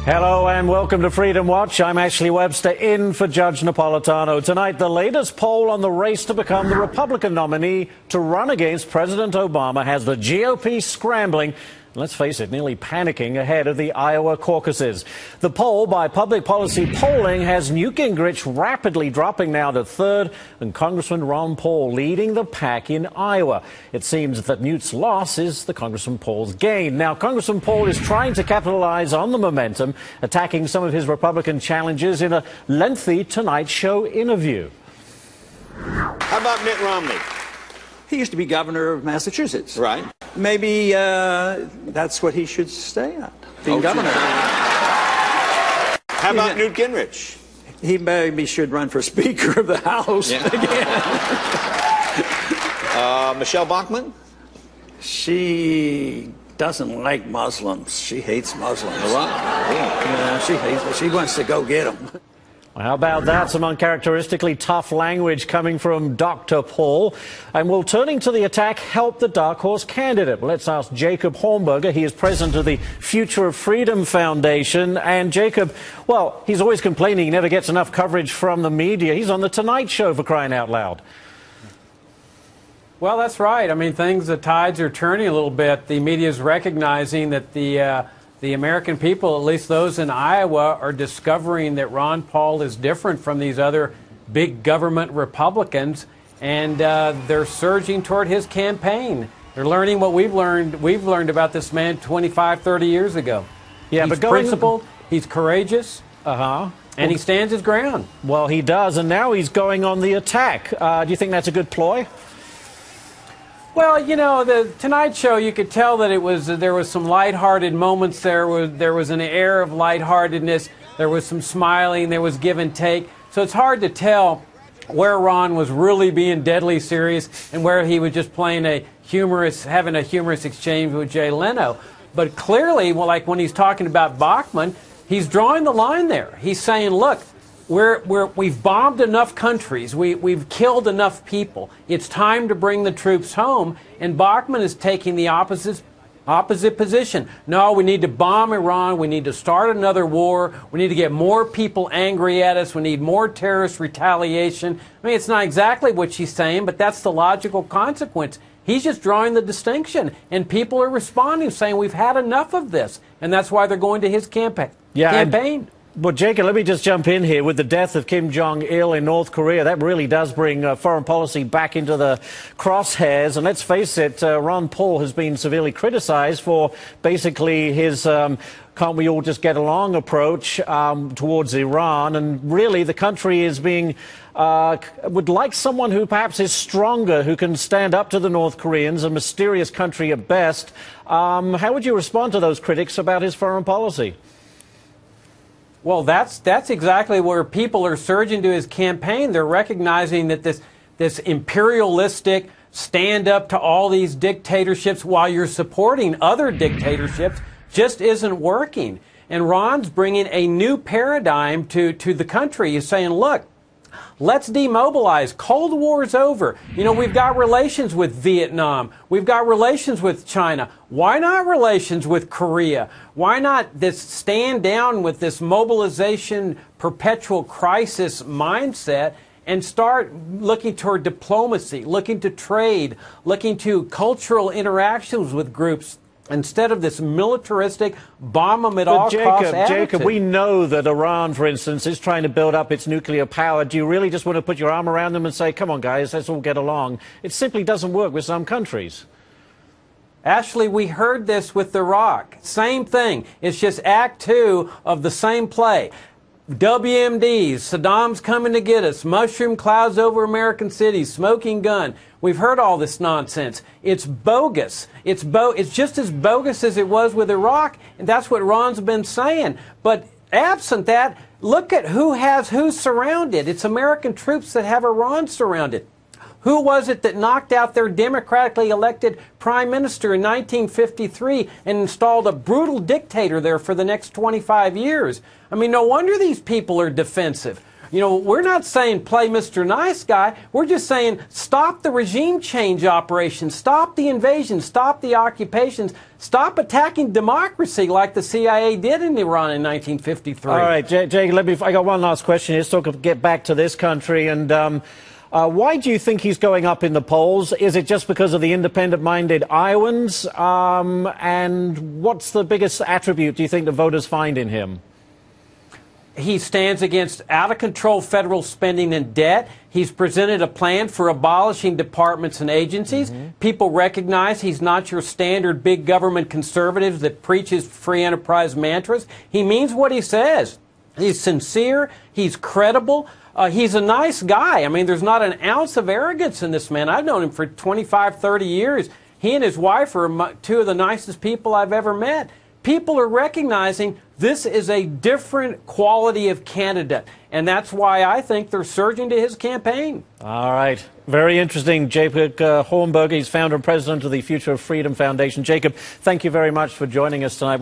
Hello and welcome to Freedom Watch. I'm Ashley Webster in for Judge Napolitano. Tonight, the latest poll on the race to become the Republican nominee to run against President Obama has the GOP scrambling. Let's face it, nearly panicking ahead of the Iowa caucuses. The poll by Public Policy Polling has Newt Gingrich rapidly dropping now to third and Congressman Ron Paul leading the pack in Iowa. It seems that Newt's loss is the Congressman Paul's gain. Now, Congressman Paul is trying to capitalize on the momentum, attacking some of his Republican challenges in a lengthy Tonight Show interview. How about Mitt Romney? He used to be governor of Massachusetts. Right. Maybe that's what he should stay at, being governor. How about Newt Gingrich? He maybe should run for Speaker of the House again. Michelle Bachmann? She doesn't like Muslims. She hates Muslims. Wow. Yeah, she wants to go get them. Well, how about that? Some uncharacteristically tough language coming from Dr. Paul. And will turning to the attack help the dark horse candidate? Well, let's ask Jacob Hornberger. He is president of the Future of Freedom Foundation. And Jacob, well, he's always complaining he never gets enough coverage from the media. He's on the Tonight Show, for crying out loud. Well, that's right. I mean, the tides are turning a little bit. The media is recognizing that the American people, at least those in Iowa, are discovering that Ron Paul is different from these other big government Republicans, and they're surging toward his campaign. They're learning what we've learned about this man 25, 30 years ago. Yeah, he's principled, he's courageous, and he stands his ground. Well, he does, and now he's going on the attack. Do you think that's a good ploy? Well, you know, the Tonight Show, you could tell that there was some lighthearted moments. There was an air of lightheartedness. There was some smiling. There was give and take. So it's hard to tell where Ron was really being deadly serious and where he was just playing having a humorous exchange with Jay Leno. But clearly, well, like when he's talking about Bachmann, he's drawing the line there. He's saying, look, we've bombed enough countries. We've killed enough people. It's time to bring the troops home. And Bachmann is taking the opposite position. No, we need to bomb Iran. We need to start another war. We need to get more people angry at us. We need more terrorist retaliation. I mean, it's not exactly what she's saying, but that's the logical consequence. He's just drawing the distinction, and people are responding, saying we've had enough of this, and that's why they're going to his campaign. Well, Jacob, let me just jump in here. With the death of Kim Jong-il in North Korea, that really does bring foreign policy back into the crosshairs. And let's face it, Ron Paul has been severely criticized for basically his can't we all just get along approach towards Iran. And really, the country is would like someone who perhaps is stronger, who can stand up to the North Koreans, a mysterious country at best. How would you respond to those critics about his foreign policy? Well, that's exactly where people are surging to his campaign. They're recognizing that this imperialistic stand up to all these dictatorships while you're supporting other dictatorships just isn't working. And Ron's bringing a new paradigm to the country. He's saying, look, let's demobilize. Cold War's over. You know, we've got relations with Vietnam. We've got relations with China. Why not relations with Korea? Why not this stand down with this mobilization, perpetual crisis mindset and start looking toward diplomacy, looking to trade, looking to cultural interactions with groups, instead of this militaristic, bomb them at all costs attitude. Jacob, we know that Iran, for instance, is trying to build up its nuclear power. Do you really just want to put your arm around them and say, come on, guys, let's all get along? It simply doesn't work with some countries. Ashley, we heard this with Iraq. Same thing. It's just Act 2 of the same play. WMDs, Saddam's coming to get us, mushroom clouds over American cities, smoking gun. We've heard all this nonsense. It's bogus. It's just as bogus as it was with Iraq, and that's what Ron's been saying. But absent that, look at who has who surrounded. It's American troops that have Iran surrounded. Who was it that knocked out their democratically elected prime minister in 1953 and installed a brutal dictator there for the next 25 years? I mean, no wonder these people are defensive. You know, we're not saying play Mr. Nice Guy. We're just saying stop the regime change operation, stop the invasion, stop the occupations, stop attacking democracy like the CIA did in Iran in 1953. All right, Jake, I got one last question here. Let's get back to this country. And why do you think he's going up in the polls? Is it just because of the independent-minded Iowans? And what's the biggest attribute do you think the voters find in him? He stands against out-of-control federal spending and debt. He's presented a plan for abolishing departments and agencies. People recognize he's not your standard big government conservative that preaches free enterprise mantras. He means what he says. He's sincere. He's credible. He's a nice guy. I mean, there's not an ounce of arrogance in this man. I've known him for 25, 30 years. He and his wife are two of the nicest people I've ever met. People are recognizing this is a different quality of candidate, and that's why I think they're surging to his campaign. All right. Very interesting. Jacob Hornberger, he's founder and president of the Future of Freedom Foundation. Jacob, thank you very much for joining us tonight.